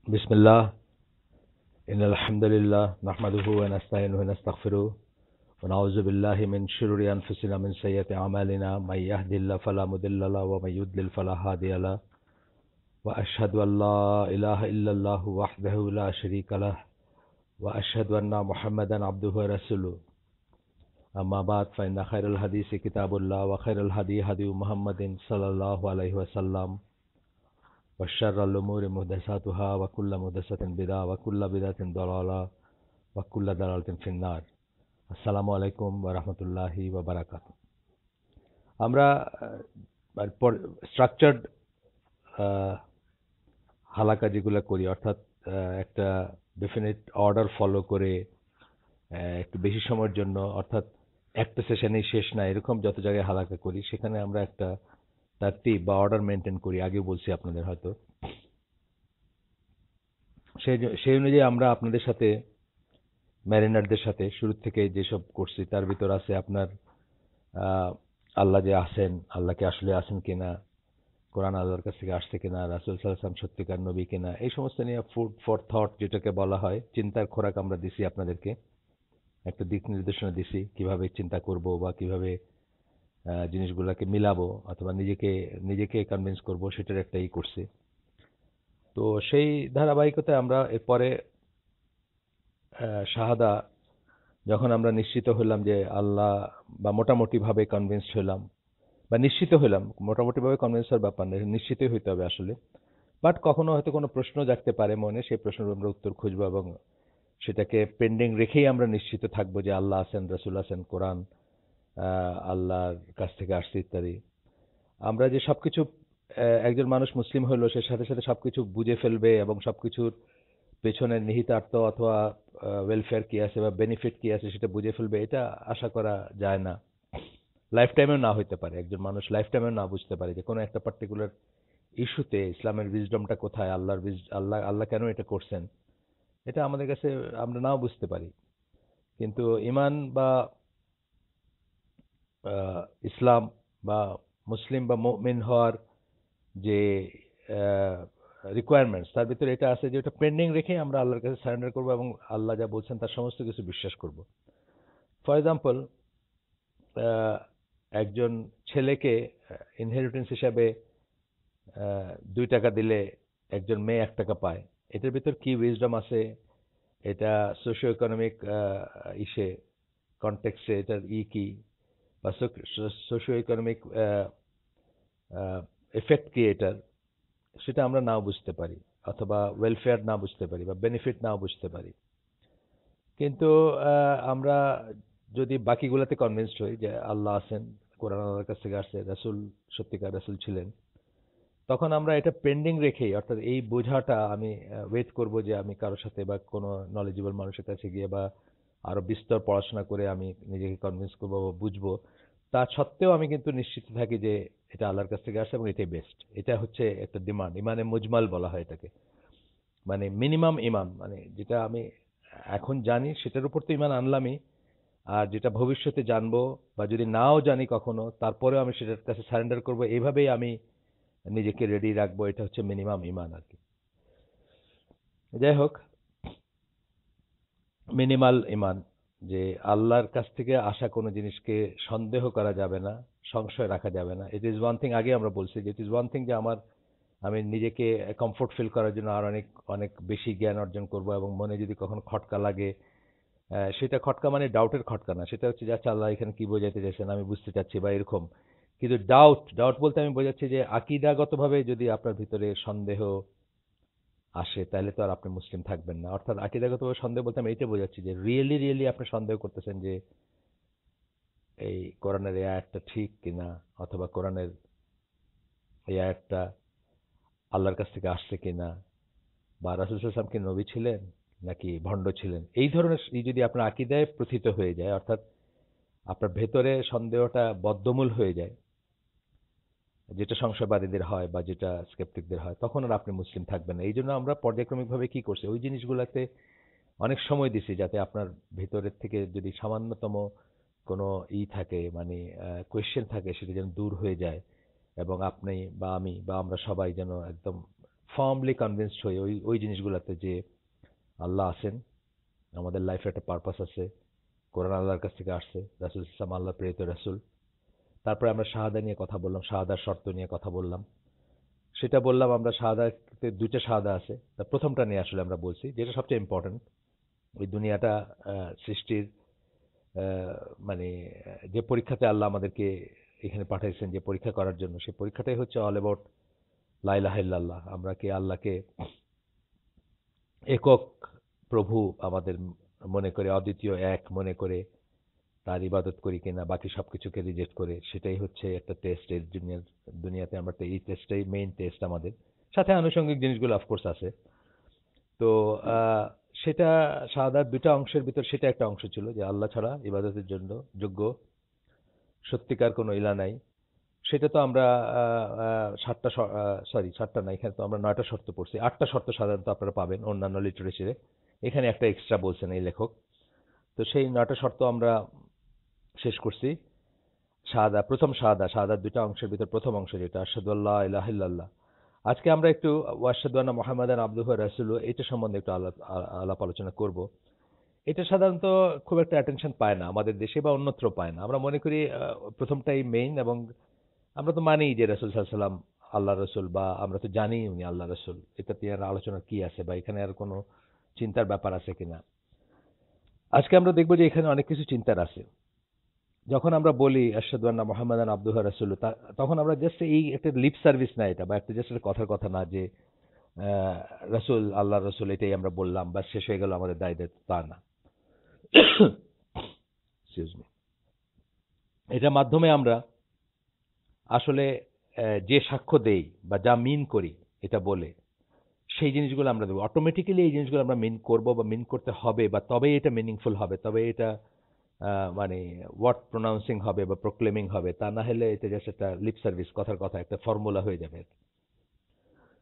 بسم الله إن الحمد لله نحمده ونستعينه ونستغفره ونعوذ بالله من شرور أنفسنا من سيئات أعمالنا من يهد الله فلا مضل له ومن يضلل فلا هادي له وأشهد أن لا إله إلا الله وحده لا شريك له وأشهد أن محمدا عبده ورسوله أما بعد فإن خير الحديث كتاب الله وخير الهدي هدي محمد صلى الله عليه وسلم وشر الأمور محدثاتها وكل محدثة بدعة وكل بدعة ضلالة وكل ضلالة في النار আসসালামু আলাইকুম ওয়া রাহমাতুল্লাহি ওয়া বারাকাতুহু। আমরা স্ট্রাকচার্ড হালাকা যেগুলো করি, অর্থাৎ একটা ডেফিনিট অর্ডার ফলো করে একটু বেশি সময়ের জন্য, অর্থাৎ একটা সেশনেই শেষ না এরকম যত জায়গায় হালাকা করি, সেখানে আমরা একটা তারতিব বা অর্ডার মেনটেন করি। আগেও বলছি আপনাদের হয়তো। সেই অনুযায়ী আমরা আপনাদের সাথে, ম্যারিনারদের সাথে শুরু থেকে যেসব করছি তার ভিতর আছে আপনার আল্লাহ যে আছেন, আল্লাহকে আসলে আছেন কিনা, কোরআন আল্লাহর কাছ থেকে আসছে কিনা, রাসূল সাল্লাল্লাহু আলাইহি ওয়াসাল্লাম সত্যিকার নবী কিনা, এই সমস্ত নিয়ে ফুড ফর থট যেটাকে বলা হয়, চিন্তার খোরাক আমরা দিছি আপনাদেরকে, একটা দিক নির্দেশনা দিছি কিভাবে চিন্তা করব বা কিভাবে জিনিসগুলোকে মিলাবো অথবা নিজেকে কনভিন্স করব, সেটার একটাই করছি। তো সেই ধারাবাহিকতায় আমরা এরপরে শাহাদা যখন আমরা নিশ্চিত হলাম যে আল্লাহ, বা মোটামুটিভাবে কনভিন্সড হলাম বা নিশ্চিত হলাম, মোটামুটিভাবে কনভিন্স হওয়ার ব্যাপার নেই, নিশ্চিতই হইতে হবে আসলে। বাট কখনো হয়তো কোনো প্রশ্ন জাগতে পারে মনে, সেই প্রশ্নের আমরা উত্তর খুঁজবো এবং সেটাকে পেন্ডিং রেখেই আমরা নিশ্চিত থাকবো যে আল্লাহ আছেন, রাসূল আছেন, কোরআন আল্লাহর কাছ থেকে আসছে ইত্যাদি। আমরা যে সবকিছু, একজন মানুষ মুসলিম হলো সে সাথে সাথে সবকিছু বুঝে ফেলবে এবং সবকিছুর পেছনের নিহিতার্থ অথবা ওয়েলফেয়ার কি আছে বা বেনিফিট কি আছে সেটা বুঝে ফেলবে, এটা আশা করা যায় না। লাইফ টাইমেও না হইতে পারে, একজন মানুষ লাইফ টাইমেও না বুঝতে পারে যে কোনো একটা পার্টিকুলার ইস্যুতে ইসলামের উইজডমটা কোথায়, আল্লাহ কেন এটা করছেন, এটা আমাদের কাছে আমরা নাও বুঝতে পারি। কিন্তু ঈমান বা ইসলাম বা মুসলিম বা মুমিন হওয়ার যে রিকোয়ারমেন্টস, তার ভিতরে এটা আছে যে ওটা পেন্ডিং রেখে আমরা আল্লাহর কাছে সারেন্ডার করবো এবং আল্লাহ যা বলছেন তার সমস্ত কিছু বিশ্বাস করব। ফর এক্সাম্পল, একজন ছেলেকে ইনহেরিটেন্স হিসাবে 2 টাকা দিলে একজন মেয়ে 1 টাকা পায়, এটার ভিতর কি উইজডম আছে, এটা সোশিও ইকোনমিক ইসে কনটেক্সটে এটার কি বা সোশিও ইকোনমিক এফেক্ট কি এটার, সেটা আমরা নাও বুঝতে পারি, অথবা ওয়েলফেয়ার না বুঝতে পারি বা বেনিফিট নাও বুঝতে পারি। কিন্তু আমরা যদি বাকিগুলোতে কনভিন্সড হই যে আল্লাহ আছেন, কোরআন আল্লাহর কাছ থেকে আসছে, রাসূল সত্যিকার রাসূল ছিলেন, তখন আমরা এটা পেন্ডিং রেখেই, অর্থাৎ এই বোঝাটা আমি ওয়েট করব যে আমি কারোর সাথে বা কোনো নলেজেবল মানুষের কাছে গিয়ে বা আরো বিস্তর পড়াশোনা করে আমি নিজেকে কনভিন্স করবো বা বুঝবো। তা সত্ত্বেও আমি কিন্তু নিশ্চিত থাকি যে এটা আল্লাহর কাছ থেকে আসে এবং এটাই বেস্ট। এটা হচ্ছে একটা ডিমান্ড, ইমানে মুজমাল বলা হয় এটাকে। মানে মিনিমাম ইমান, মানে যেটা আমি এখন জানি সেটার উপর তো ইমান আনলামই, আর যেটা ভবিষ্যতে জানবো বা যদি নাও জানি কখনো, তারপরেও আমি সেটার কাছে সারেন্ডার করব, এইভাবেই আমি নিজেকে রেডি রাখবো। এটা হচ্ছে মিনিমাম ইমান আর কি। যাই হোক, মিনিমাল ইমান, যে আল্লাহর কাছ থেকে আসা কোনো জিনিসকে সন্দেহ করা যাবে না, সংশয় রাখা যাবে না। ইট ইজ ওয়ান থিং, আগে আমরা বলছি যে ইট ইজ ওয়ান থিং যে আমি নিজেকে কমফোর্ট ফিল করার জন্য আর অনেক অনেক বেশি জ্ঞান অর্জন করব, এবং মনে যদি কখনো খটকা লাগে, সেটা খটকা মানে ডাউটের খটকা না, সেটা হচ্ছে যে আচ্ছা আল্লাহ এখানে কি বোঝাতে চাইছেন, আমি বুঝতে চাচ্ছি বা এরকম। কিন্তু ডাউট ডাউট বলতে আমি বোঝাচ্ছি যে আকীদাগতভাবে যদি আপনার ভিতরে সন্দেহ আসে তাহলে তো আর আপনি মুসলিম থাকবেন না। অর্থাৎ আকীদাগতভাবে সন্দেহ বলতে আমি এইটা বোঝাচ্ছি যে রিয়েলি আপনি সন্দেহ করতেছেন যে এই কোরআনের এই আয়াতটা ঠিক কিনা, অথবা কোরআনের এই আয়াতটা আল্লাহর কাছ থেকে আসছে কিনা, বা রাসূল সাল্লাল্লাহু আলাইহি ওয়াসাল্লাম কি নবী ছিলেন নাকি ভণ্ড ছিলেন, এই ধরনের যদি আপনার আকীদায় প্রথিত হয়ে যায়, অর্থাৎ আপনার ভেতরে সন্দেহটা বদ্ধমূল হয়ে যায়, যেটা সংশয়বাদীদের হয় বা যেটা স্কেপটিকদের হয়, তখন আর আপনি মুসলিম থাকবেন না। এই জন্য আমরা পর্যায়ক্রমিকভাবে কি করছি, ওই জিনিসগুলোতে অনেক সময় দিছি যাতে আপনার ভেতরের থেকে যদি সামান্যতম কোনো থাকে, মানে কোয়েশ্চেন থাকে, সেটা যেন দূর হয়ে যায় এবং আপনি বা আমি বা আমরা সবাই যেন একদম ফার্মলি কনভিন্সড হই ওই ওই জিনিসগুলোতে যে আল্লাহ আছেন, আমাদের লাইফে একটা পারপাস আছে, কোরআন আল্লাহর কাছ থেকে আসছে, রাসূল ইসলাম আল্লাহ প্রেরিত রাসূল। তারপরে আমরা শাহাদা নিয়ে কথা বললাম, শাহাদার শর্ত নিয়ে কথা বললাম। সেটা বললাম আমরা শাহাদাতে দুইটা শাহাদা আছে। তার প্রথমটা নিয়ে আসলে আমরা বলছি, যেটা সবচেয়ে ইম্পর্টেন্ট। ওই দুনিয়াটা সৃষ্টির মানে যে পরীক্ষাতে আল্লাহ আমাদেরকে এখানে পাঠাইছেন যে পরীক্ষা করার জন্য, সেই পরীক্ষাটাই হচ্ছে অল অ্যাবাউট লা ইলাহা ইল্লাল্লাহ। আমরা কি আল্লাহকে একক প্রভু আমাদের মনে করে, অদ্বিতীয় এক মনে করে তার ইবাদত করি কিনা, বাকি সবকিছুকে রিজেক্ট করে, সেটাই হচ্ছে একটা টেস্ট। এর দুনিয়াতে আমরা তো এই টেস্টটাই মেইন টেস্ট আমাদের। সাথে আনুষঙ্গিক জিনিসগুলো অফকোর্স আছে। তো সেটা শাহাদার দুইটা অংশের ভিতর সেটা একটা অংশ ছিল যে আল্লাহ ছাড়া ইবাদতের জন্য যোগ্য সত্যিকার কোনো ইলা নাই। সেটা তো আমরা সাতটা, সাতটা না, এখানে তো আমরা 9টা শর্ত পড়ছি। 8টা শর্ত সাধারণত আপনারা পাবেন অন্যান্য লিটারেচারে, এখানে একটা এক্সট্রা বলছেন এই লেখক। তো সেই 9টা শর্ত আমরা শেষ করছি। প্রথম শাহাদার দুইটা অংশের ভিতর প্রথম অংশ যেটা আশহাদু আল্লা ইলাহা ইল্লাল্লাহ। আজকে আমরা একটু ওয়াশহাদু আন্না মুহাম্মাদান আবদুহু ওয়া রাসূলুহু এটা সম্বন্ধে একটু আলাপ আলোচনা করব। এটা সাধারণত খুব একটা অ্যাটেনশন পায় না আমাদের দেশে বা অন্যত্র পায় না। আমরা মনে করি প্রথমটাই মেইন, এবং আমরা তো মানি যে রাসূল সাল্লাল্লাহু আলাইহি ওয়াসাল্লাম আল্লাহ রাসূল, বা আমরা তো জানি উনি আল্লাহ রাসূল। এটাতে আর আলোচনার কি আছে, বা এখানে আর কোনো চিন্তার ব্যাপার আছে কিনা। আজকে আমরা দেখব যে এখানে অনেক কিছু চিন্তার আছে। যখন আমরা বলি আশহাদু আন্না মুহাম্মাদান আবদুহু ওয়া রাসূলুহু, তখন আমরা জাস্ট এই একটা লিপ সার্ভিস না এটা, বা একটা জাস্ট একটা কথার কথা না যে রাসূল আল্লাহ রাসূল এটাই আমরা বললাম বা শেষ হয়ে গেল আমাদের দায় দায়িত্ব, তা না। Excuse me. এটার মাধ্যমে আমরা আসলে যে সাক্ষ্য দেই বা যা মিন করি এটা বলে, সেই জিনিসগুলো আমরা দেবো। অটোমেটিক্যালি এই জিনিসগুলো আমরা মিন করব বা মিন করতে হবে, বা তবেই এটা মিনিংফুল হবে, তবে এটা মানে ওয়ার্ড প্রোনাউন্সিং হবে বা প্রোক্লেমিং হবে। তা না হলে এটা জাস্ট একটা লিপ সার্ভিস, কথার কথা, একটা ফর্মুলা হয়ে যাবে।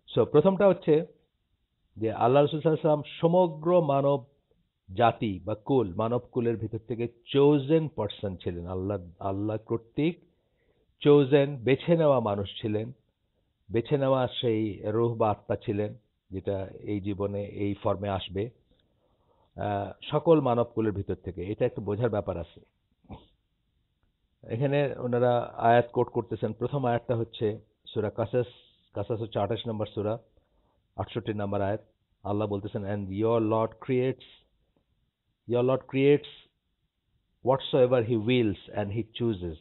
সো প্রথমটা হচ্ছে যে আল্লাহ রাসূল সাল্লাল্লাহু আলাইহি ওয়াসাল্লাম সমগ্র মানব জাতি বা কুল, মানব কুলের ভিতর থেকে চোজেন পার্সন ছিলেন। আল্লাহ কর্তৃক চোজেন, বেছে নেওয়া মানুষ ছিলেন, বেছে নেওয়া সেই রূহ বা আত্মা ছিলেন, যেটা এই জীবনে এই ফর্মে আসবে সকল মানব কুলের ভিতর থেকে। এটা একটু বোঝার ব্যাপার আছে। এখানে ওনারা আয়াত কোট করতেছেন। প্রথম আয়াতটা হচ্ছে সূরা কাসাস। কাসাস হচ্ছে 28 নম্বর সূরা, 68 নম্বর আয়াত। আল্লাহ বলতেছেন, and your Lord creates whatsoever he wills and he chooses.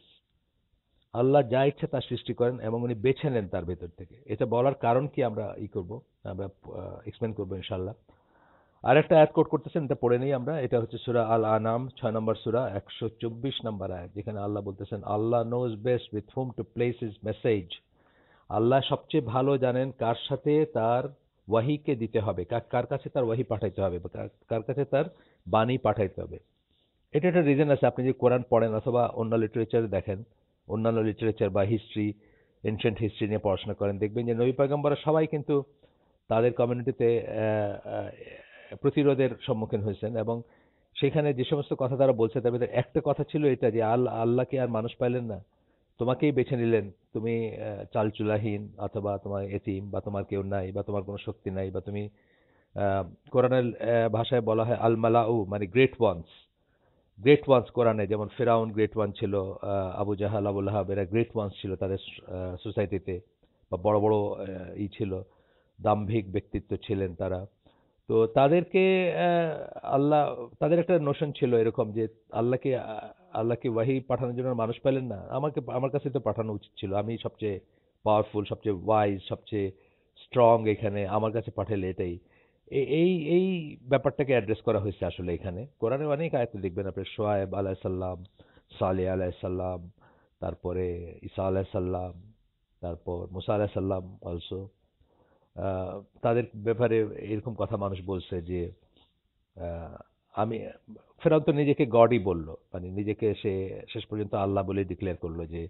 আল্লাহ যা ইচ্ছা তা সৃষ্টি করেন এবং উনি বেছে নেন তার ভেতর থেকে। এটা বলার কারণ কি আমরা আমরা এক্সপ্লেন করবো ইনশাআল্লাহ। আর একটা আয়াত কোট করতেছেন, এটা পড়ে নেই আমরা। এটা হচ্ছে সূরা আল আনাম 6 নম্বর সূরা 124 নম্বর আয়াত, যেখানে আল্লাহ বলতেছেন, Allah knows best with whom to place his message. Allah সবচেয়ে ভালো জানেন কার সাথে তার ওয়াহিকে দিতে হবে, কার কাছে তার ওয়াহি পাঠাইতে হবে, বা কার কাছে তার বাণী পাঠাইতে হবে। এটা একটা রিজন আছে। আপনি যে কোরআন পড়েন অথবা অন্য লিটারেচার দেখেন, অন্যান্য লিটারেচার বা হিস্ট্রি, এনশিয়েন্ট হিস্ট্রি নিয়ে পড়াশোনা করেন, দেখবেন যে নবী পয়গম্বররা সবাই কিন্তু তাদের কমিউনিটিতে প্রতিরোধের সম্মুখীন হয়েছেন, এবং সেখানে যে সমস্ত কথা তারা বলছে তার ভিতরে একটা কথা ছিল এটা যে আল্লাহকে আর মানুষ পাইলেন না, তোমাকেই বেছে নিলেন। তুমি চালচুলাহীন, অথবা তোমার এতিম, বা তোমার কেউ নাই, বা তোমার কোনো শক্তি নাই, বা তুমি কোরআনের ভাষায় বলা হয় আল মালাউ, মানে গ্রেট ওয়ান্স। কোরআনে যেমন ফেরাউন গ্রেট ওয়ান ছিল, আবু জাহাল, আবু লাহাব, এরা গ্রেট ওয়ান্স ছিল তাদের সোসাইটিতে, বা বড় বড় ছিল, দাম্ভিক ব্যক্তিত্ব ছিলেন তারা। তো তাদেরকে আল্লাহ, তাদের একটা নোশন ছিল এরকম যে আল্লাহকে ওয়াহি পাঠানোর জন্য মানুষ পেলেন না, আমার কাছে তো পাঠানো উচিত ছিল, আমি সবচেয়ে পাওয়ারফুল, সবচেয়ে ওয়াইজ, সবচেয়ে স্ট্রং, এখানে আমার কাছে পাঠালে এটাই। এই এই ব্যাপারটাকে অ্যাড্রেস করা হয়েছে আসলে এখানে। কোরআনে অনেক আয়াতে দেখবেন আপনি, শোয়েব আলাইহিস সালাম, সালেহ আলাইহিস সালাম, তারপরে ঈসা আলাইহিস সালাম, তারপর মুসা আলাইহিস সালাম অলসো, তাদের ব্যাপারে এরকম কথা মানুষ বলছে যে আমি, ফেরাউন তো নিজেকে গডই বলল, মানে নিজেকে সে শেষ পর্যন্ত আল্লাহ বলে ডিক্লেয়ার করলো যে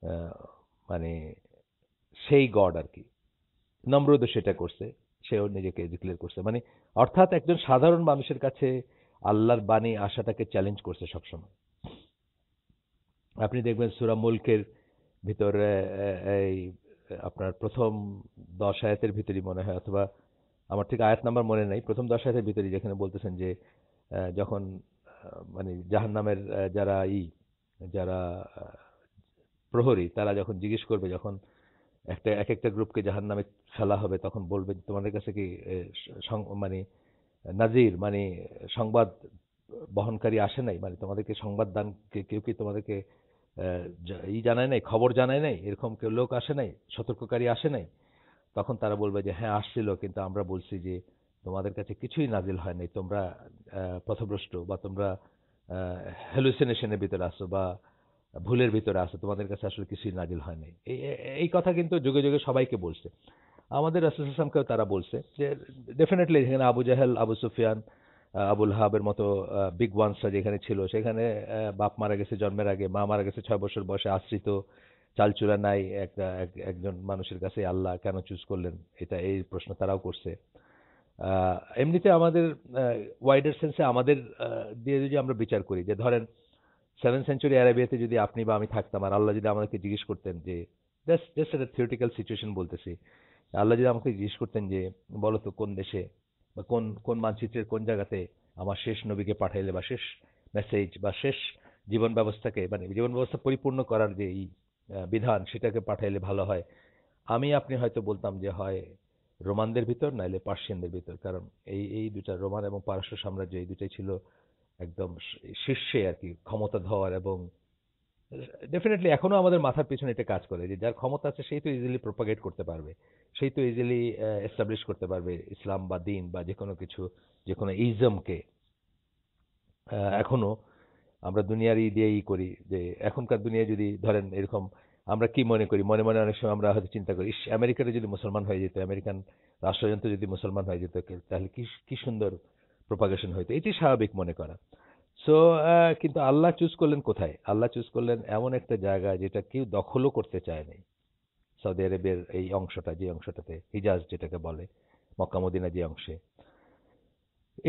আহ, মানে সেই গড আর কি। নমরুদও সেটা করছে, সেও নিজেকে ডিক্লেয়ার করছে, মানে অর্থাৎ একজন সাধারণ মানুষের কাছে আল্লাহর বাণী আশাটাকে চ্যালেঞ্জ করছে সবসময়। আপনি দেখবেন সূরা মুলকের ভিতরে এই আপনার প্রথম 10 আয়াতের ভিতরেই মনে হয়, অথবা আমার ঠিক আয়াত নাম্বার মনে নাই, প্রথম 10 আয়াতের ভিতরেই যেখানে বলতেছেন যে যখন মানে জাহান্নামের যারা প্রহরী, তারা যখন জিজ্ঞেস করবে, যখন এক একটা গ্রুপকে জাহান্নামে ফেলা হবে, তখন বলবে যে তোমাদের কাছে কি মানে নাজির মানে সংবাদ বহনকারী আসে নাই, মানে তোমাদেরকে সংবাদ দান কেউ কি তোমাদেরকে জানায় নাই, খবর জানায় নাই, এরকম কেউ লোক আসে নাই, সতর্ককারী আসে নাই? তখন তারা বলবে যে হ্যাঁ আসছিল, কিন্তু আমরা বলছি যে তোমাদের কাছে কিছুই নাজিল হয় নাই, তোমরা পথভ্রষ্ট, বা তোমরা হ্যালুসিনেশনের ভিতরে আসো, বা ভুলের ভিতরে আসো, তোমাদের কাছে আসলে কিছুই নাজিল হয় নাই। এই কথা কিন্তু যুগে যুগে সবাইকে বলছে। আমাদের রাসূল সাল্লাল্লাহু আলাইহি ওয়াসাল্লামকেও তারা বলছে যে ডেফিনেটলি যেখানে আবু জাহেল, আবু সুফিয়ান, আবুল হাবের মতো বিগ ওয়ান্সরা যেখানে ছিল, সেখানে বাপ মারা গেছে জন্মের আগে, মা মারা গেছে 6 বছর বয়সে, আশ্রিত, চালচুলা নাই, একজন মানুষের কাছে আল্লাহ কেন চুজ করলেন, এই প্রশ্ন তারাও করছে। এমনিতে আমাদের ওয়াইডার সেন্সে আমাদের দিয়ে যদি আমরা বিচার করি, যে ধরেন 7th সেঞ্চুরি আরাবিয়াতে যদি আপনি বা আমি থাকতাম, আর আল্লাহ যদি আমাদেরকে জিজ্ঞেস করতেন যে জাস্ট একটা থিওরিটিক্যাল সিচুয়েশন বলতেছি, আল্লাহ যদি আমাকে জিজ্ঞেস করতেন যে বলো তো কোন দেশে বা কোন কোন মানচিত্রের কোন জায়গাতে আমার শেষ নবীকে পাঠাইলে, বা শেষ মেসেজ বা শেষ জীবন ব্যবস্থাকে, মানে জীবন ব্যবস্থা পরিপূর্ণ করার যে এই বিধান, সেটাকে পাঠাইলে ভালো হয়, আমি আপনি হয়তো বলতাম যে হয় রোমানদের ভিতর, নাইলে পার্সিয়ানদের ভিতর। কারণ এই দুটা, রোমান এবং পারস্য সাম্রাজ্য, এই দুটাই ছিল একদম শীর্ষে আর কি ক্ষমতাধর, এবং ডেফিনেটলি এখনো আমাদের মাথার পিছনে এটা কাজ করে যে যার ক্ষমতা আছে সেই তো ইজিলি প্রপাগেট করতে পারবে, সেই তো ইজিলি এস্টাবলিশ করতে পারবে ইসলাম বা দিন বা যে কোনো কিছু, যে কোনো ইজমকে। এখনো আমরা দুনিয়ার দিয়েই করি, যে এখনকার দুনিয়ায় যদি ধরেন এরকম, আমরা কি মনে করি, মনে মনে অনেক সময় আমরা হয়তো চিন্তা করি, ইস আমেরিকাতে যদি মুসলমান হয়ে যেত, আমেরিকান রাষ্ট্রযন্ত্র যদি মুসলমান হয়ে যেত, তাহলে কি কি সুন্দর প্রপাগেশন হইতো। এটি স্বাভাবিক মনে করা। সো কিন্তু আল্লাহ চুজ করলেন কোথায়? আল্লাহ চুজ করলেন এমন একটা জায়গা যেটা কেউ দখলও করতে চায় নাই। সৌদি আরবের এই অংশটা, যে অংশটাতে হিজাজ যেটাকে বলে, মক্কা মদিনা যে অংশে,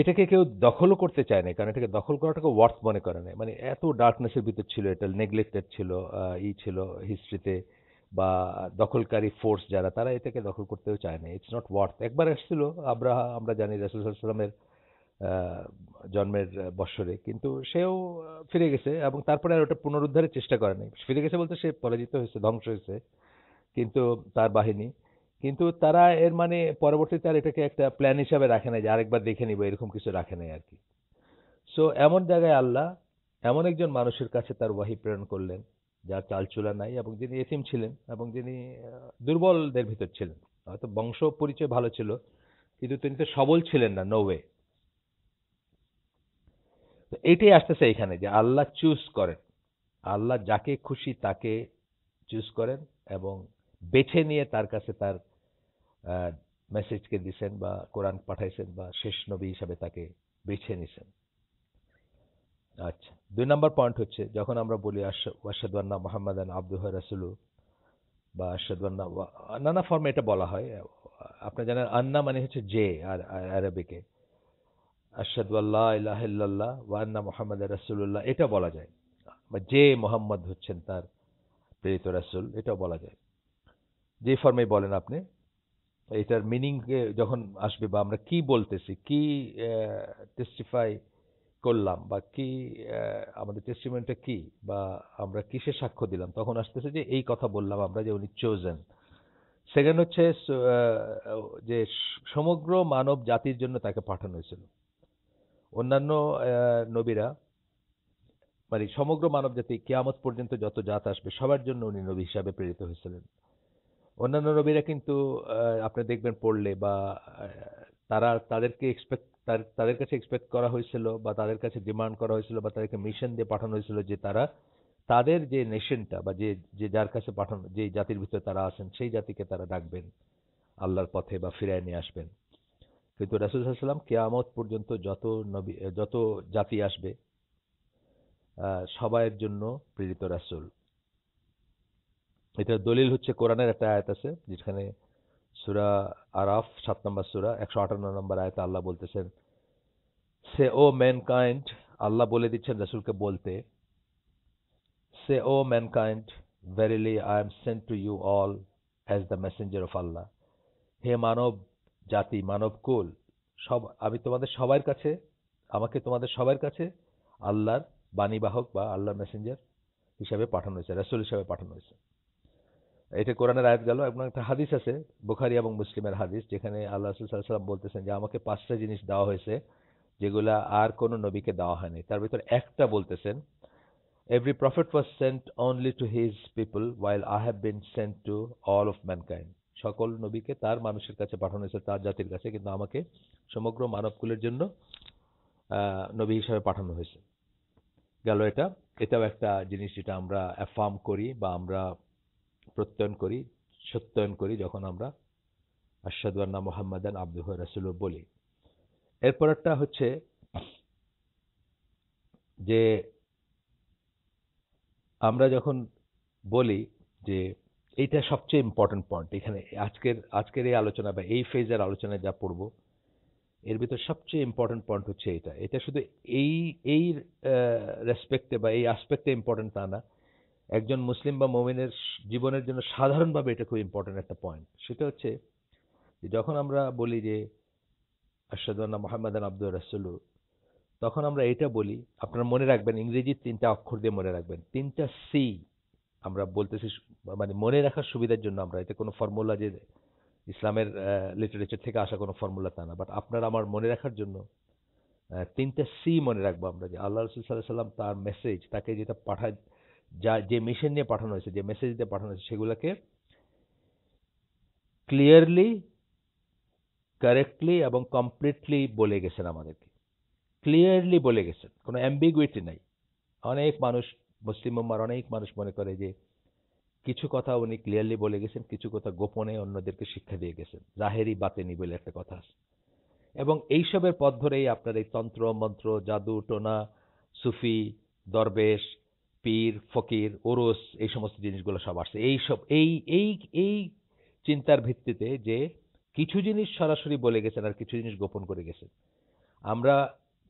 এটাকে কেউ দখলও করতে চায় না, কারণ এটাকে দখল করাটাকে ওয়ার্থ মনে করে না। মানে এত ডার্কনেসের ভিতর ছিল, এটা নেগলেক্টেড ছিল, ছিল হিস্ট্রিতে, বা দখলকারী ফোর্স যারা, তারা এটাকে দখল করতেও চায় না। It's not worth. একবার এসেছিল আব্রাহা, আমরা জানি রাসূল সাল্লাল্লাহু আলাইহি ওয়াসাল্লামের জন্মের বৎসরে, কিন্তু সেও ফিরে গেছে, এবং তারপরে আর ওটা পুনরুদ্ধারের চেষ্টা করে নাই। ফিরে গেছে বলতে সে পরাজিত হয়েছে, ধ্বংস হয়েছে, কিন্তু তার বাহিনী। কিন্তু তারা এর মানে পরবর্তীতে আর এটাকে একটা প্ল্যান হিসাবে রাখে নাই যে আরেকবার দেখে নিব, এরকম কিছু রাখে নাই আর কি। সো এমন জায়গায় আল্লাহ এমন একজন মানুষের কাছে তার ওয়াহি প্রেরণ করলেন, যার চালচুলা নাই, এবং যিনি এতিম ছিলেন, এবং যিনি দুর্বলদের ভিতর ছিলেন। হয়তো বংশ পরিচয় ভালো ছিল, কিন্তু তিনি তো সবল ছিলেন না, নো ওয়ে। তো এইটাই আসতেছে এখানে, যে আল্লাহ চুজ করেন, আল্লাহ যাকে খুশি তাকে চুজ করেন, এবং বেছে নিয়ে তার কাছে তার মেসেজকে দিছেন, বা কোরআন পাঠাইছেন, বা শেষ নবী হিসাবে তাকে বেছে নিছেন। আচ্ছা, 2 নম্বর পয়েন্ট হচ্ছে, যখন আমরা বলি আশহাদু আন্না মুহাম্মাদান আবদুহু ওয়া রাসূলুহু, বা আশহাদু আন্না, নানা ফর্মে এটা বলা হয়। আপনি জানেন আন্না মানে হচ্ছে যে, আর আরবিকে আশহাদু আল্লা ইলাহা ইল্লাল্লাহ ওয়া আন্না মুহাম্মাদার রাসূলুল্লাহ, এটা বলা যায়, বা যে মোহাম্মদ হচ্ছেন তার প্রেরিত রাসূল, এটাও বলা যায়। যে ফর্মে বলেন আপনি, এটার মিনিং যখন আসবে, বা আমরা কি বলতেছি, কি টেস্টিফাই করলাম, বা কি আমাদের টেস্টিমনিটা কি, বা আমরা কিসে সাক্ষ্য দিলাম, তখন আসতেছে যে এই কথা বললাম আমরা যে উনি চোজেন। সেকেন্ড হচ্ছে যে সমগ্র মানব জাতির জন্য তাকে পাঠানো হয়েছিল। অন্যান্য নবীরা, মানে সমগ্র মানব জাতি কিয়ামত পর্যন্ত যত জাত আসবে সবার জন্য উনি নবী হিসাবে প্রেরিত হয়েছিলেন। অন্যান্য নবীরা কিন্তু আপনি দেখবেন পড়লে, বা তারা তাদেরকে তাদের কাছে এক্সপেক্ট করা হয়েছিল, বা তাদের কাছে ডিমান্ড করা হয়েছিল, বা তাদেরকে মিশন দিয়ে পাঠানো হয়েছিল যে তারা তাদের যে নেশনটা, বা যে যে যার কাছে পাঠানো, যে জাতির ভিতরে তারা আছেন, সেই জাতিকে তারা ডাকবেন আল্লাহর পথে, বা ফিরায় নিয়ে আসবেন। কিন্তু রাসূল সাল্লাল্লাহু আলাইহি ওয়াসাল্লাম কিয়ামত পর্যন্ত যত নবী, যত জাতি আসবে, সবাইয়ের জন্য প্রেরিত রাসূল। এটার দলিল হচ্ছে কোরআনের একটা আয়াত আছে, যেখানে সূরা আরাফ 7 নম্বর সূরা 158 নম্বর আয়াতে আল্লাহ বলতেছেন, সে ও ম্যানকাইন্ড, আল্লাহ বলে দিচ্ছেন রাসূলকে বলতে, সে ও mankind, verily I am sent to you all as the messenger of Allah. হে মানব জাতি, মানব কুল, আমি তোমাদের সবার কাছে, আমাকে তোমাদের সবার কাছে আল্লাহর বাণীবাহক বা আল্লাহর মেসেঞ্জার হিসাবে পাঠানো হয়েছে, রাসূল হিসাবে পাঠানো হয়েছে। এটা কোরআনের আয়াত গেল। এবং একটা হাদিস আছে, বুখারী এবং মুসলিমের হাদিস, যেখানে আল্লাহ রাসূল সাল্লাল্লাহু আলাইহি ওয়াসাল্লাম বলতেছেন যে আমাকে 5টা জিনিস দেওয়া হয়েছে যেগুলা আর কোনো নবীকে দেওয়া হয়নি। তার ভিতর একটা বলতেছেন, every prophet was sent only to his people while I have been sent to all of mankind. সকল নবীকে তার মানুষের কাছে পাঠানো হয়েছে, তার জাতির কাছে, কিন্তু আমাকে সমগ্র মানবকুলের জন্য নবী হিসাবে পাঠানো হয়েছে। গেল এটা। এটাও একটা জিনিস যেটা আমরা অ্যাফার্ম করি বা আমরা প্রত্যয়ন করি, সত্যায়ন করি যখন আমরা আশহাদু আন্না মুহাম্মাদান আবদুহু ওয়া রাসূলুহু বলি। এরপরেরটা হচ্ছে যে আমরা যখন বলি যে এইটা সবচেয়ে ইম্পর্টেন্ট পয়েন্ট, এখানে আজকের এই আলোচনা বা এই ফেজের আলোচনায় যা পড়বো এর ভিতর সবচেয়ে ইম্পর্টেন্ট পয়েন্ট হচ্ছে এটা। এটা শুধু এই এই রেসপেক্টে বা এই আসপেক্টে ইম্পর্টেন্ট তা না, একজন মুসলিম বা মুমিনের জীবনের জন্য সাধারণভাবে এটা খুব ইম্পর্টেন্ট একটা পয়েন্ট। সেটা হচ্ছে যে যখন আমরা বলি যে আশহাদু আন্না মুহাম্মাদান আবদুহু ওয়া রাসূলুহু, তখন আমরা এটা বলি, আপনারা মনে রাখবেন, ইংরেজি 3টা অক্ষর দিয়ে মনে রাখবেন, 3টা সি আমরা বলতেছি, মানে মনে রাখার সুবিধার জন্য। আমরা এটা কোনো ফর্মুলা যে ইসলামের লিটারেচার থেকে আসা কোনো ফর্মুলা তা না, বাট আপনার আমার মনে রাখার জন্য 3টা সি মনে রাখবো আমরা, যে আল্লাহ রাসূল সাল্লাল্লাহু আলাইহি সাল্লাম তার মেসেজ, তাকে যেটা পাঠায়, যে মিশন নিয়ে পাঠানো হয়েছে, যে মেসেজ দিয়ে পাঠানো হয়েছে, সেগুলোকে ক্লিয়ারলি, কারেক্টলি এবং কমপ্লিটলি বলে গেছেন আমাদেরকে। ক্লিয়ারলি বলে গেছেন, কোনো অ্যাম্বিগুইটি নাই। অনেক মানুষ, মুসলিম উম্মার অনেক মানুষ মনে করে যে কিছু কথা উনি ক্লিয়ারলি বলে গেছেন, কিছু কথা গোপনে অন্যদেরকে শিক্ষা দিয়ে গেছেন, জাহেরি বাতেনি বলে একটা কথা আছে। এবং এইসবের পথ ধরেই আপনার এই তন্ত্র মন্ত্র, জাদু টোনা, সুফি, দরবেশ, পীর, ফকির, ওরস, এই সমস্ত জিনিসগুলো সব আসছে। এই চিন্তার ভিত্তিতে যে কিছু জিনিস সরাসরি বলে গেছেন আর কিছু জিনিস গোপন করে গেছেন। আমরা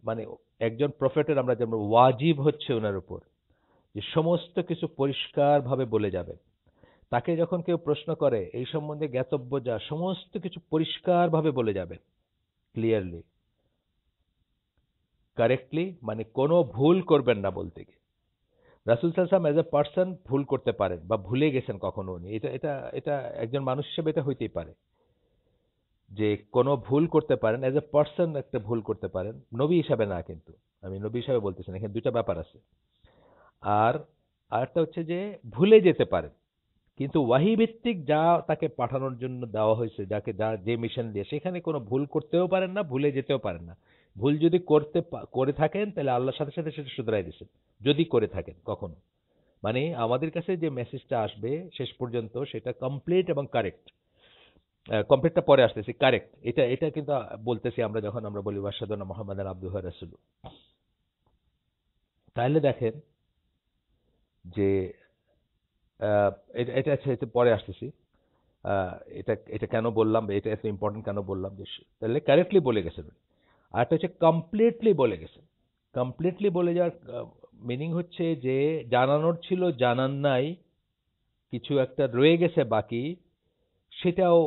মানে একজন প্রফেটের আমরা যেমন ওয়াজিব হচ্ছে ওনার উপর যে সমস্ত কিছু পরিষ্কারভাবে বলে যাবেন। তাকে যখন কেউ প্রশ্ন করে এই সম্বন্ধে জ্ঞাতব্য যা, সমস্ত কিছু পরিষ্কারভাবে বলে যাবেন, ক্লিয়ারলি, কারেক্টলি, মানে কোনো ভুল করবেন না বলতে গিয়ে। রাসূল সাল্লাল্লাহু আলাইহি ওয়াসাল্লাম এজ এ পার্সন ভুল করতে পারেন বা ভুলে গেছেন কখনো উনি, এটা এটা এটা একজন মানুষ হিসেবে এটা হইতেই পারে যে কোনো ভুল করতে পারেন, এজ এ পার্সন একটা ভুল করতে পারেন, নবী হিসাবে না। কিন্তু আমি নবী হিসাবে বলতেছি না, এখানে দুইটা ব্যাপার আছে। আর আরেকটা হচ্ছে যে ভুলে যেতে পারেন, কিন্তু ওয়াহী ভিত্তিক যা তাকে পাঠানোর জন্য দেওয়া হয়েছে, যে মিশন দিয়ে, সেখানে কোনো ভুল করতেও পারেন না, ভুলে যেতেও পারেন না। ভুল যদি করে থাকেন তাহলে আল্লাহর সাথে সাথে সেটা শুধরাই দিয়েছেন, যদি করে থাকেন কখনো। মানে আমাদের কাছে যে মেসেজটা আসবে শেষ পর্যন্ত সেটা কমপ্লিট এবং কারেক্ট। কমপ্লিটটা পরে আসতেছি, কারেক্ট, এটা এটা কিন্তু বলতেছি আমরা যখন আমরা বলি আশহাদু আন্না মুহাম্মাদান আবদুহু ওয়া রাসূলুহু। তাহলে দেখেন যে আহ, এটা আচ্ছা, এটা পরে আসতেছি। আহ, এটা এটা কেন বললাম, এটা এত ইম্পর্টেন্ট কেন বললাম, যে তাহলে কারেক্টলি বলে গেছেন উনি। আর একটা হচ্ছে কমপ্লিটলি বলে গেছেন। কমপ্লিটলি বলে যাওয়ার মিনিং হচ্ছে যে জানানোর ছিল জানান নাই, কিছু একটা রয়ে গেছে বাকি, সেটাও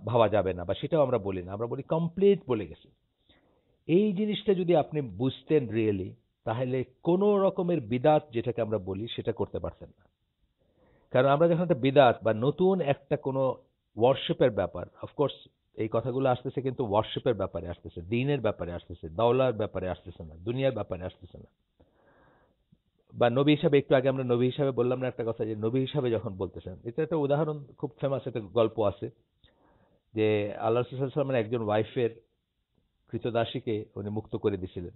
ভাবা যাবে না বা সেটাও আমরা বলি না, আমরা বলি কমপ্লিট বলে গেছে। এই জিনিসটা যদি আপনি বুঝতেন রিয়েলি, তাহলে কোনো রকমের বিদাত যেটাকে আমরা বলি সেটা করতে পারতেন না। কারণ আমরা যখন একটা বিদাত বা নতুন একটা কোনো ওয়ার্শিপের ব্যাপার, অফকোর্স এই কথাগুলো আসতেছে কিন্তু ওয়ার্শিপের ব্যাপারে আসতেছে, দিনের ব্যাপারে আসতেছে, দাওলার ব্যাপারে আসতেছে না, দুনিয়ার ব্যাপারে আসতেছে না। বা নবী হিসাবে, একটু আগে আমরা নবী হিসাবে বললাম না একটা কথা, যে নবী হিসাবে যখন বলতেছেন, এটা একটা উদাহরণ, খুব ফেমাস একটা গল্প আছে যে আল্লাহ রাসূল সাল্লাল্লাহু আলাইহি ওয়াসাল্লামের একজন ওয়াইফের কৃতদাসীকে উনি মুক্ত করে দিয়েছিলেন।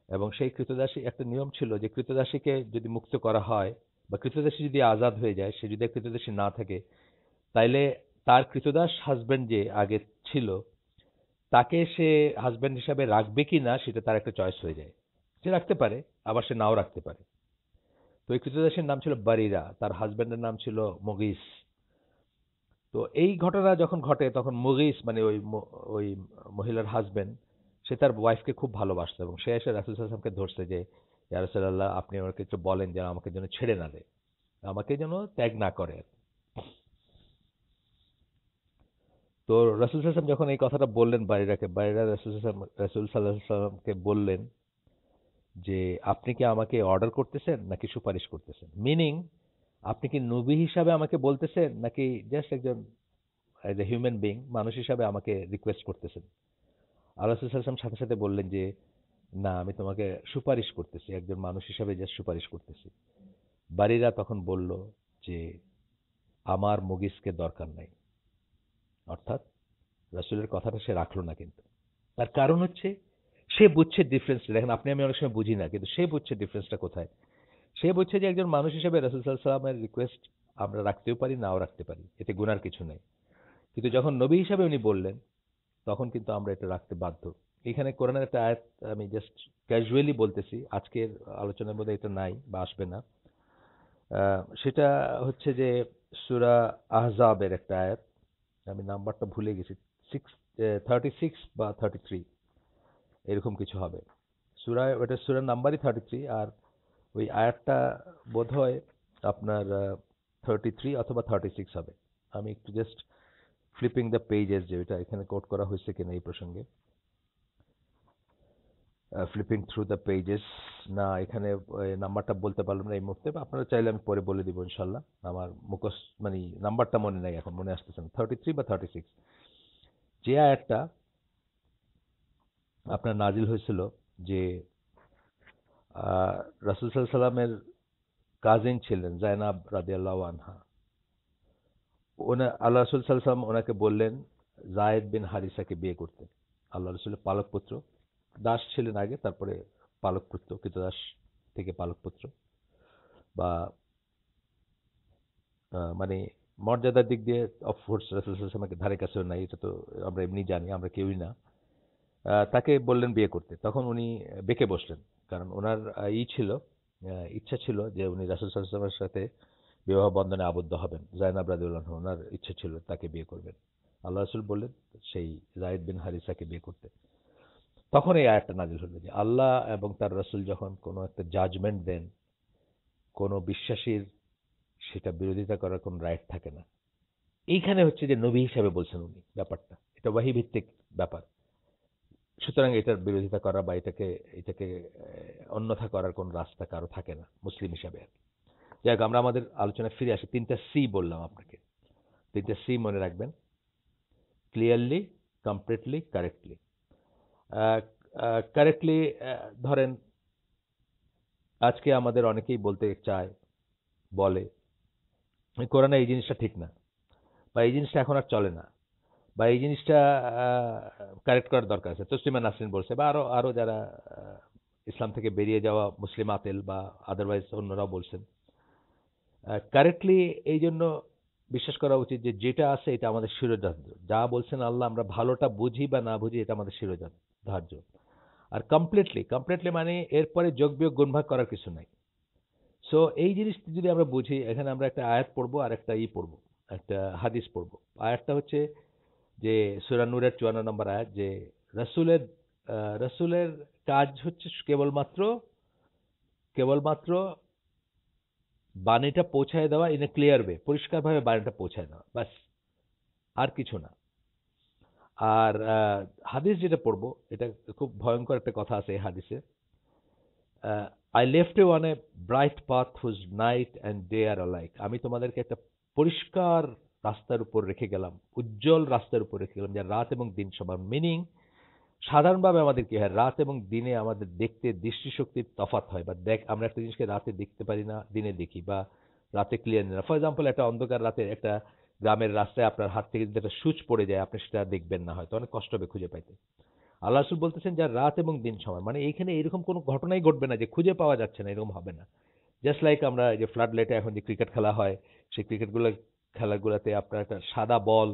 এবং সেই কৃতদাসী, একটা নিয়ম ছিল যে কৃতদাসীকে যদি মুক্ত করা হয় বা কৃতদাসী যদি আজাদ হয়ে যায়, সে যদি কৃতদাসী না থাকে, তাইলে তার কৃতদাস হাজবেন্ড যে আগে ছিল, তাকে সে হাজবেন্ড হিসাবে রাখবে কি না সেটা তার একটা চয়েস হয়ে যায়। সে রাখতে পারে, আবার সে নাও রাখতে পারে। তো এই কৃতদাসীর নাম ছিল বারিরা, তার হাজবেন্ডের নাম ছিল মুগিস। তো এই ঘটনা যখন ঘটে তখন মুগিস মানে ওই মহিলার হাজবেন্ড, সে তার ওয়াইফকে খুব ভালোবাসতো এবং সে এসে রাসূল সাল্লাল্লাহু আলাইহি ওয়াসাল্লামকে ধরছে যে ইয়া রাসূলুল্লাহ, আপনি আমাকে একটু বলেন যেন আমাকে যেন ছেড়ে না দেয়, আমাকে যেন ত্যাগ না করে। তো রাসূল সাল্লাল্লাহু আলাইহি ওয়াসাল্লাম যখন এই কথাটা বললেন বারিরা রাসূল সাল্লাল্লাহু আলাইহি ওয়াসাল্লামকে বললেন যে আপনি কি আমাকে অর্ডার করতেছেন নাকি সুপারিশ করতেছেন? মিনিং আপনি কি নবী হিসাবে আমাকে বলতেছেন নাকি জাস্ট একজন এজ এ হিউম্যান বিইং মানুষ হিসাবে আমাকে রিকোয়েস্ট করতেছেন? আল্লাহ রাসূল সাল্লাল্লাহু আলাইহি ওয়াসাল্লাম সাথে সাথে বললেন যে না আমি তোমাকে সুপারিশ করতেছি, একজন মানুষ হিসাবে জাস্ট সুপারিশ করতেছি। বারিরা তখন বলল যে আমার মুগিসকে দরকার নাই। অর্থাৎ রাসূলের কথাটা সে রাখলো না কিন্তু। তার কারণ হচ্ছে সে বুঝছে ডিফারেন্সটা। দেখেন আপনি আমি অনেক সময় বুঝি না কিন্তু সে বুঝছে ডিফারেন্সটা কোথায়। সে বুঝছে যে একজন মানুষ হিসেবে রাসূল সাল্লাল্লাহু আলাইহি ওয়াসাল্লামের রিকোয়েস্ট আমরা রাখতেও পারি নাও রাখতে পারি। এতে গুনার কিছু নাই। কিন্তু যখন নবী হিসাবে উনি বললেন তখন কিন্তু আমরা এটা রাখতে বাধ্য। এখানে কোরআনের একটা আয়াত আমি জাস্ট ক্যাজুয়ালি বলতেছি। আজকের আলোচনার মধ্যে এটা নাই বা আসবে না। সেটা হচ্ছে যে সূরা আহজাবের একটা আয়াত। আমি নাম্বারটা ভুলে গেছি। 36 বা 33 এরকম কিছু হবে। ওটা সূরার নাম্বারই 33 আর ওই আয়াতটা বোধহয় আপনার 33 অথবা 36 হবে। আমি একটু জাস্ট ফ্লিপিং দ্য পেজেস যে এটা এখানে কোট করা হয়েছে কিনা এই প্রসঙ্গে। ফ্লিপিং থ্রু দ্য পেজেস না এখানে নাম্বারটা বলতে পারলাম না এই মুহূর্তে আপনারা চাইলে আমি পরে বলে দিব ইনশাল্লাহ আমার মুখস্থ মানে নাম্বারটা মনে নাই এখন মনে আসতেছে না 33 বা 36 যে আয়াতটা আপনার নাজিল হয়েছিল যে রাসূল সাল্লাল্লাহু আলাইহি সাল্লামের কাজিন ছিলেন জায়নাব রাদিয়াল্লাহু আনহা আল্লাহ রাসূল সাল্লাল্লাহু আলাইহি সাল্লাম ওনাকে বললেন যায়েদ বিন হারিসাকে বিয়ে করতে আল্লাহ রাসূলের পালক পুত্র দাস ছিলেন আগে তারপরে পালক পুত্র কৃতদাস থেকে পালক পুত্র বা মানে মর্যাদার দিক দিয়ে অফকোর্স রাসূল সাল্লাল্লাহু আলাইহি ওয়াসাল্লামের ধারে কাছেও নাই এটা তো আমরা এমনি জানি আমরা কেউই না তাকে বললেন বিয়ে করতে তখন উনি বেঁকে বসলেন কারণ ওনার ছিল ইচ্ছা ছিল যে উনি রাসূল সাল্লাল্লাহু আলাইহি ওয়াসাল্লামের সাথে বিবাহ বন্ধনে আবদ্ধ হবেন জায়নাব রাদিয়াল্লাহু আনহা ওনার ইচ্ছা ছিল তাকে বিয়ে করবেন আল্লাহ রাসূল বললেন সেই যায়েদ বিন হারিসাকে বিয়ে করতে তখন এই আয়াতটা নাযিল হলো যে আল্লাহ এবং তার রাসূল যখন কোনো একটা জাজমেন্ট দেন কোনো বিশ্বাসীর সেটা বিরোধিতা করার কোনো রাইট থাকে না এইখানে হচ্ছে যে নবী হিসাবে বলছেন উনি ব্যাপারটা এটা ওয়াহী ভিত্তিক ব্যাপার সুতরাং এটার বিরোধিতা করা বা এটাকে অন্যথা করার কোন রাস্তা কারো থাকে না মুসলিম হিসাবে আর কি। যাই হোক আমরা আমাদের আলোচনায় ফিরে আসি 3টা সি বললাম আপনাকে 3টা সি মনে রাখবেন ক্লিয়ারলি কমপ্লিটলি কারেক্টলি কারেক্টলি ধরেন আজকে আমাদের অনেকেই বলতে চায় বলে কোরআনে এই জিনিসটা ঠিক না বা এই জিনিসটা এখন আর চলে না বা এই জিনিসটা কারেক্ট করার দরকার আছে তসলিমা নাসরিন বলছে বা আরো আরো যারা ইসলাম থেকে বেরিয়ে যাওয়া মুসলিম আতেল বা আদারওয়াইজ অন্যরাও বলছেন কারেক্টলি এই জন্য বিশ্বাস করা উচিত যে যেটা আছে এটা আমাদের শিরোধার্য যা বলছেন আল্লাহ আমরা ভালোটা বুঝি বা না বুঝি এটা আমাদের শিরোধার্য আর কমপ্লিটলি মানে এরপরে যোগ বিয়োগ গুণভাগ করার কিছু নাই সো এই জিনিসটি যদি আমরা বুঝি এখানে আমরা একটা আয়াত পড়বো আর একটা পড়বো একটা হাদিস পড়বো আয়াতটা হচ্ছে যে সূরা নূরের 54 নম্বর আয়াত যে রাসূলের রাসূলের কাজ হচ্ছে কেবলমাত্র বাণীটা পৌঁছায় দেওয়া ইন এ ক্লিয়ার ওয়ে পরিষ্কারভাবে বাণীটা পৌঁছায় দেওয়া বাস আর কিছু না আর হাদিস যেটা পড়বো এটা খুব ভয়ঙ্কর একটা কথা আছে এই হাদিসে I left you on a bright path whose night and day are alike আমি তোমাদেরকে একটা পরিষ্কার রাস্তার উপর রেখে গেলাম উজ্জ্বল রাস্তার উপর রেখে গেলাম যার রাত এবং দিন সমান মিনিং সাধারণভাবে আমাদের কি হয় রাত এবং দিনে আমাদের দেখতে দৃষ্টিশক্তির তফাৎ হয় বা আমরা একটা জিনিসকে রাতে দেখতে পারি না দিনে দেখি বা রাতে ক্লিয়ার না ফর এক্সাম্পল একটা অন্ধকার রাতে একটা গ্রামের রাস্তায় আপনার হাত থেকে যদি একটা সুচ পড়ে যায় আপনি সেটা দেখবেন না হয়তো অনেক কষ্ট হবে খুঁজে পাইতে আল্লাহ রাসূল বলতেছেন যার রাত এবং দিন সমান মানে এইখানে এরকম কোনো ঘটনাই ঘটবে না যে খুঁজে পাওয়া যাচ্ছে না এরকম হবে না জাস্ট লাইক আমরা যে ফ্লাড লাইটে এখন যে ক্রিকেট খেলা হয় সেই খেলাগুলোতে আপনার একটা সাদা বল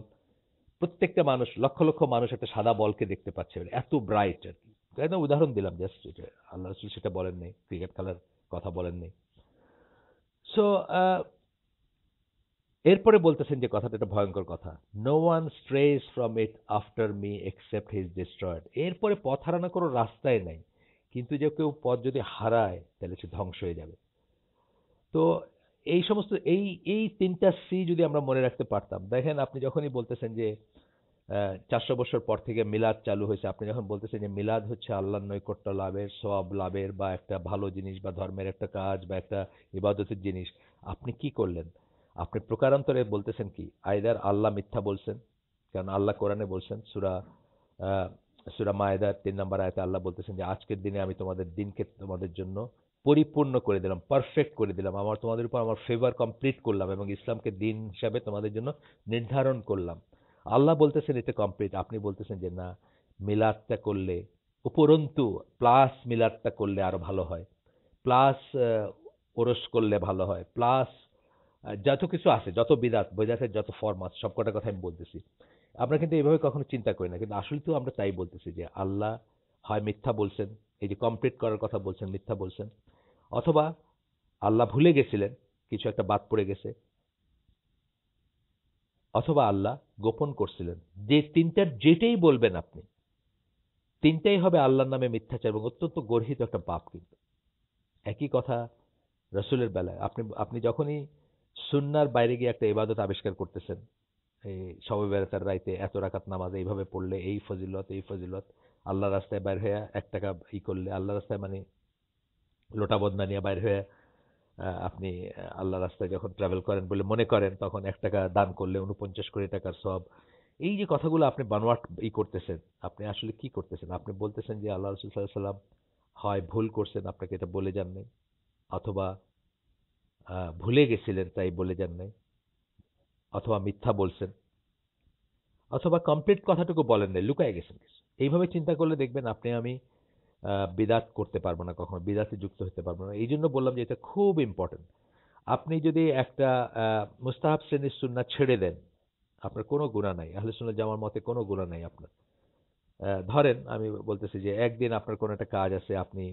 প্রত্যেকটা মানুষ লক্ষ লক্ষ মানুষ একটা সাদা বলকে দেখতে পাচ্ছে এত ব্রাইট আর কি একটা উদাহরণ দিলাম জাস্ট এটা আল্লাহ রাসূল সেটা বলেন নাই ক্রিকেট খেলার কথা বলেন নাই সো এরপরে বলতেছেন যে কথাটা একটা ভয়ঙ্কর কথা no one strays from it after me except his destroyed এরপরে পথ হারানো কোনো রাস্তায় নাই কিন্তু যে কেউ পথ যদি হারায় তাহলে সে ধ্বংস হয়ে যাবে তো এই সমস্ত এই 3টা সি যদি আমরা মনে রাখতে পারতাম দেখেন আপনি যখনই বলতেছেন যে 400 বছর পর থেকে মিলাদ চালু হয়েছে। আপনি যখন বলতেছেন যে মিলাদ হচ্ছে আল্লাহর নৈকট্য লাভের, সওয়াব লাভের বা একটা ভালো জিনিস বা ধর্মের একটা কাজ বা একটা ইবাদতের জিনিস, আপনি কি করলেন? আপনি প্রকারান্তরে বলতেছেন কি? আইদার আল্লাহ মিথ্যা বলছেন, কারণ আল্লাহ কোরআনে বলছেন আহ, সূরা মায়েদার 3 নম্বর আয়াতে আল্লাহ বলতেছেন যে আজকের দিনে আমি তোমাদের দিনকে তোমাদের জন্য পরিপূর্ণ করে দিলাম, পারফেক্ট করে দিলাম, আমার তোমাদের উপর আমার ফেভার কমপ্লিট করলাম এবং ইসলামকে দিন হিসাবে তোমাদের জন্য নির্ধারণ করলাম। আল্লাহ বলতেছেন এটা কমপ্লিট, আপনি বলতেছেন যে না, মিলাদটা করলে উপরন্তু প্লাস মিলাদটা করলে আরো ভালো হয়, প্লাস ওরস করলে ভালো হয়, প্লাস যত কিছু আছে, যত বেদাতের যত ফর্ম আছে সবকটার কথা আমি বলতেছি। আমরা কিন্তু এইভাবে কখনো চিন্তা করি না, কিন্তু আসলে তো আমরা তাই বলতেছি যে আল্লাহ হয় মিথ্যা বলছেন, এই যে কমপ্লিট করার কথা বলছেন মিথ্যা বলছেন, অথবা আল্লাহ ভুলে গেছিলেন, কিছু একটা বাদ পড়ে গেছে, অথবা আল্লাহ গোপন করছিলেন। যে তিনটার যেটাই বলবেন আপনি, তিনটাই হবে আল্লাহর নামে মিথ্যাচার এবং অত্যন্ত গর্হিত একটা পাপ। কিন্তু একই কথা রসুলের বেলায়, আপনি আপনি যখনই সুন্নার বাইরে গিয়ে একটা ইবাদত আবিষ্কার করতেছেন, এই শবে বেরাতের রাইতে এত রাকাত নামাজ এইভাবে পড়লে এই ফজিলত এই ফজিলত, আল্লাহ রাস্তায় বাইর হয়ে 1 টাকা করলে, আল্লাহ রাস্তায় মানে লোটা বদনা নিয়ে বাইর হয়ে আপনি আল্লাহ রাস্তায় যখন ট্রাভেল করেন বলে মনে করেন, তখন 1 টাকা দান করলে 49 কোটি টাকার সব। এই যে কথাগুলো আপনি বানোয়াট করতেছেন, আপনি আসলে কি করতেছেন? আপনি বলতেছেন যে আল্লাহ রসুল সাল্লাল্লাহু আলাইহি সাল্লাম হয় ভুল করছেন, আপনাকে এটা বলে যান নাই, অথবা ভুলে গেছিলেন তাই বলে যান নাই, অথবা মিথ্যা বলছেন, অথবা কমপ্লিট কথাটুকু বলেন নাই, লুকায় গেছেন কিছু। এইভাবে চিন্তা করলে দেখবেন আপনি আমি বিদাত করতে পারবো না, কখনো বিদাতে যুক্ত হতে পারবো না। এই জন্য বললাম যে এটা খুব ইম্পর্টেন্ট। আপনি যদি একটা মুস্তাহাব শ্রেণীর সুন্নাহ ছেড়ে দেন, আপনার কোনো গুনাহ নাই, আহলে সুন্নাত জামার মতে কোনো গুনাহ নাই আপনার। ধরেন আমি বলতেছি যে একদিন আপনার কোনো একটা কাজ আছে, আপনি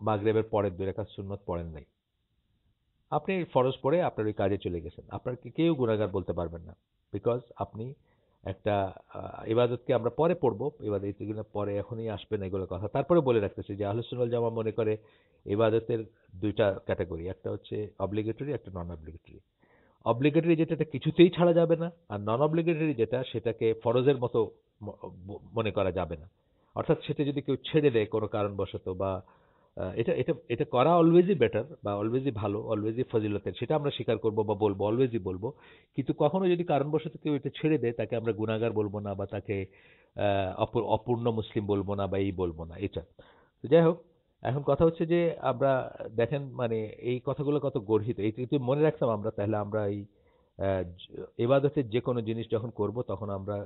মাগরিবের পরের 2 রাকাত সুন্নত পড়েন নাই, আপনি ফরজ পড়ে আপনার ওই কাজে চলে গেছেন, আপনাকে কেউ গুনাহগার বলতে পারবেন না। বিকজ আপনি একটা ইবাদতকে আমরা পরে পড়বো, ইবাদত এগুলো পরে এখনই আসবে না এগুলো কথা, তারপরে বলে রাখতেছি যে আহলে সুন্নাত জামা মনে করে ইবাদতের 2টা ক্যাটাগরি, একটা হচ্ছে অব্লিগেটরি, একটা নন অব্লিগেটরি। অব্লিগেটরি যেটা এটা কিছুতেই ছাড়া যাবে না, আর নন অব্লিগেটরি যেটা সেটাকে ফরজের মতো মনে করা যাবে না। অর্থাৎ সেটা যদি কেউ ছেড়ে দেয় কোনো কারণবশত, বা এটা এটা এটা করা অলওয়েজই বেটার বা অলওয়েজই ভালো, অলওয়েজই ফজিলতের, সেটা আমরা স্বীকার করব বা বলবো, অলওয়েজই বলবো। কিন্তু কখনো যদি কারণবশত কেউ এটা ছেড়ে দেয়, তাকে আমরা গুনাহগার বলবো না, বা তাকে অপূর্ণ মুসলিম বলবো না, বা এই বলবো না এটা। তো যাই হোক, এখন কথা হচ্ছে যে আমরা দেখেন মানে এই কথাগুলো কত গর্হিত, এই যদি মনে রাখতাম আমরা, তাহলে আমরা এই ইবাদতের যে কোনো জিনিস যখন করব তখন আমরা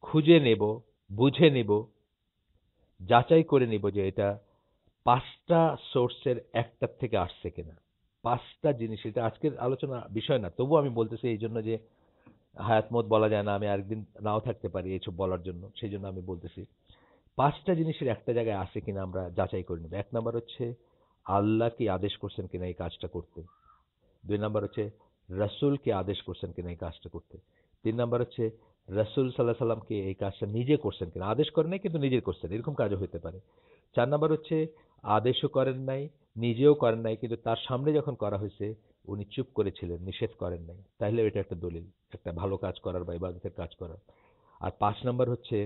খুঁজে নেব, বুঝে নেব, যাচাই করে নিব যে এটা 5টা সোর্সের একটার থেকে আসছে কিনা। 5টা জিনিস, এটা আজকের আলোচনা বিষয় না, তবুও আমি বলতেছি এই জন্য যে হায়াত মত বলা যায় না, আমি আরেকদিন নাও থাকতে পারি এইসব বলার জন্য, সেই জন্য আমি বলতেছি 5টা জিনিসের একটা জায়গায় আছে কিনা আমরা যাচাই করে নেব। 1 নাম্বার হচ্ছে আল্লাহ কি আদেশ করছেন কিনা এই কাজটা করতে। 2 নাম্বার হচ্ছে রাসূল কি আদেশ করছেন কিনা এই কাজটা করতে। 3 নাম্বার হচ্ছে রাসূল সাল্লাল্লাহু আলাইহি সাল্লাম কি এই কাজটা নিজে করছেন কিনা, আদেশ করেন নাই কিন্তু নিজে করছেন, এরকম কাজও হতে পারে। 4 নাম্বার হচ্ছে আদেশও করেন নাই, নিজেও করেন নাই, কিন্তু তার সামনে যখন করা হয়েছে উনি চুপ করেছিলেন, নিষেধ করেন নাই, তাহলে এটা একটা দলিল, একটা ভালো কাজ করার বা ইবাদতের কাজ করার। আর 5 নাম্বার হচ্ছে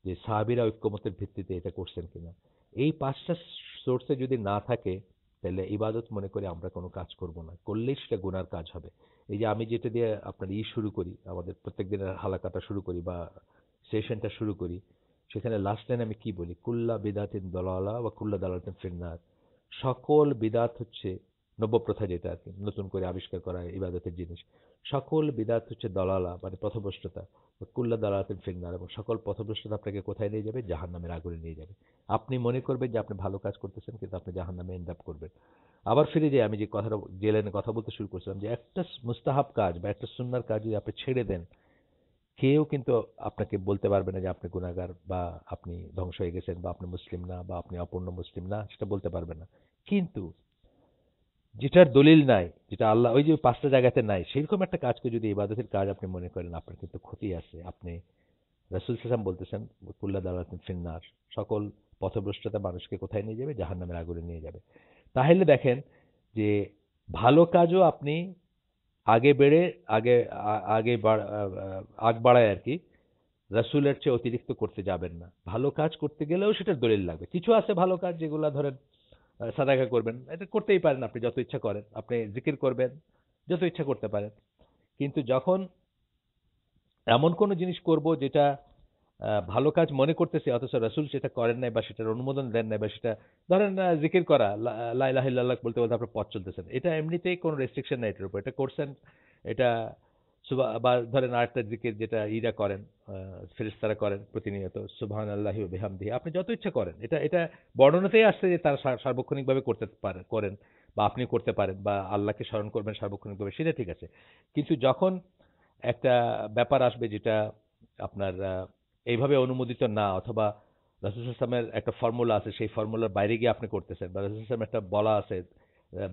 যে সাহাবীরা ঐক্যমতের ভিত্তিতে এটা করছেন কিনা। এই 5টা সোর্সে যদি না থাকে, তাহলে ইবাদত মনে করে আমরা কোনো কাজ করব না, করলেই সেটা গুনার কাজ হবে। এই যে আমি যেটা দিয়ে আপনার শুরু করি, আমাদের প্রত্যেক দিনের হালাকাটা শুরু করি বা সেশনটা শুরু করি, সেখানে লাস্ট লাইন আমি কি বলি? কুল্লা বিদাতিন দলালা বা কুল্লা দালাতিন ফিন্নার। সকল বিদাত হচ্ছে নব্যপ্রথা, যেটা আর কি নতুন করে আবিষ্কার করা ইবাদতের জিনিস, সকল বিদাত হচ্ছে দলালা মানে পথভ্রষ্টতা, কুল্লা দালাতিন ফিন্নার, এবং সকল পথভ্রষ্টতা আপনাকে কোথায় নিয়ে যাবে? জাহান্নামের আগুনে নিয়ে যাবে। আপনি মনে করবেন যে আপনি ভালো কাজ করতেছেন, কিন্তু আপনি জাহান্নামে এন্ড আপ করবেন। আবার ফিরে যাই, আমি যে কথাটা যে লাইনে কথা বলতে শুরু করছিলাম, যে একটা মুস্তাহাব কাজ বা একটা সুন্নার কাজ যদি আপনি ছেড়ে দেন, কেউ কিন্তু আপনাকে বলতে পারবে না যে আপনি গুনাহগার বা আপনি ধ্বংস হয়ে গেছেন বা আপনি মুসলিম না বা আপনি অপূর্ণ মুসলিম না, সেটা বলতে পারবে না। কিন্তু যেটার দলিল নাই, যেটা আল্লাহ ওই যে 5টা জায়গাতে নাই, সেরকম একটা কাজকে যদি ইবাদতের কাজ আপনি মনে করেন, আপনার কিন্তু ক্ষতি আছে। আপনি রাসূল সাল্লাল্লাহু আলাইহি ওয়াসাল্লাম বলতেছেন কুল্লা দালাতিন ফিন্নার, সকল পথভ্রষ্টতা মানুষকে কোথায় নিয়ে যাবে? জাহান্নামের আগুনে নিয়ে যাবে। তাহলে দেখেন যে ভালো কাজও আপনি আগে বেড়ে আগে আগে আগ বাড়ায় আর কি, রাসূলের চেয়ে অতিরিক্ত করতে যাবেন না। ভালো কাজ করতে গেলেও সেটার দলিল লাগবে। কিছু আছে ভালো কাজ যেগুলা ধরেন সাদাকা করবেন, এটা করতেই পারেন, আপনি যত ইচ্ছা করেন, আপনি জিকির করবেন, যত ইচ্ছা করতে পারেন। কিন্তু যখন এমন কোনো জিনিস করব যেটা ভালো কাজ মনে করতেছি অথচ রাসূল সেটা করেন নাই বা সেটার অনুমোদন দেন নাই, বা সেটা ধরেন জিকির করা, লা ইলাহা ইল্লাল্লাহ বলতে বলতে আপনার পথ চলতেছেন, এটা এমনিতেই কোনো রেস্ট্রিকশন নাই এটার উপর, এটা করছেন, এটা বা ধরেন আরেকটা জিকির যেটা ইরা করেন, ফেরেশতারা করেন প্রতিনিয়ত, সুবহানাল্লাহি ওয়া বিহামদিহি, আপনি যত ইচ্ছা করেন, এটা এটা বর্ণনাতেই আসছে যে তারা সার্বক্ষণিকভাবে করতে পারেন, করেন, বা আপনি করতে পারেন, বা আল্লাহকে স্মরণ করবেন সার্বক্ষণিকভাবে, সেটা ঠিক আছে। কিন্তু যখন একটা ব্যাপার আসবে যেটা আপনার এইভাবে অনুমোদিত না, অথবা রাসূল সাল্লাল্লাহু আলাইহি ওয়াসাল্লামের একটা ফর্মুলা আছে, সেই ফর্মুলার বাইরে গিয়ে আপনি করতেছেন, বা রাসূল সাল্লাল্লাহু আলাইহি ওয়াসাল্লামের একটা বলা আছে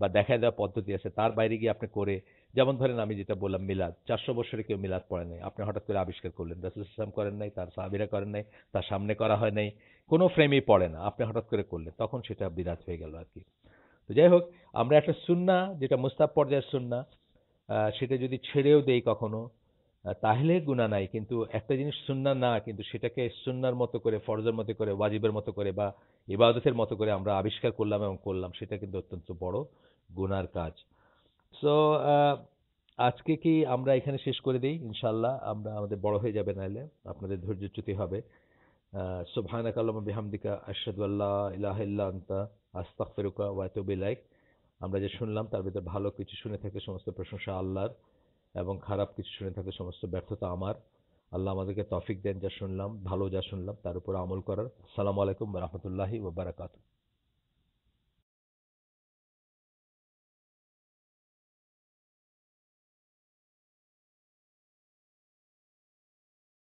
বা দেখায় দেওয়া পদ্ধতি আছে, তার বাইরে গিয়ে আপনি করে, যেমন ধরেন আমি যেটা বললাম মিলাদ, 400 বছরে কেউ মিলাদ পড়ে নাই, আপনি হঠাৎ করে আবিষ্কার করলেন, রাসূল সাল্লাল্লাহু আলাইহি ওয়াসাল্লাম করেন নাই, তার সাহাবীরা করেন নাই, তার সামনে করা হয় নাই, কোনো ফ্রেমেই পড়ে না, আপনি হঠাৎ করে করলেন, তখন সেটা বিদআত হয়ে গেল আর কি। তো যাই হোক, আমরা একটা সুন্নাহ যেটা মুস্তাহাব পর্যায়ের সুন্নাহ, সেটা যদি ছেড়েও দেই কখনো, তাহলে গুনাহ নাই। কিন্তু একটা জিনিস সুন্নাহ না, কিন্তু সেটাকে সুন্নাহর মতো করে, ফরজের মতো করে, ওয়াজিবের মতো করে, বা ইবাদতের মতো করে আমরা আবিষ্কার করলাম এবং করলাম, সেটা কিন্তু অত্যন্ত বড় গুনার কাজ। সো আজকে কি আমরা এখানে শেষ করে দেই? ইনশাআল্লাহ আমরা, আমাদের বড় হয়ে যাবে নাইলে, আপনাদের ধৈর্যচ্যুতি হবে। সুবহানাকা আল্লাহুম্মা বিহামদিকা আশহাদু আল্লা ইলাহা ইল্লা আনতা আস্তাগফিরুকা ওয়া আতুবু ইলাইক। আমরা যে শুনলাম তার ভিতর ভালো কিছু শুনে থাকলে সমস্ত প্রশংসা আল্লাহর, এবং খারাপ কিছু শুনে থাকলে সমস্ত ব্যর্থতা আমার। আল্লাহ আমাদেরকে তৌফিক দেন যা শুনলাম, ভালো যা শুনলাম তার উপর আমল করার। আসসালামু আলাইকুম ওয়া রাহমাতুল্লাহি ওয়া বারাকাতুহু।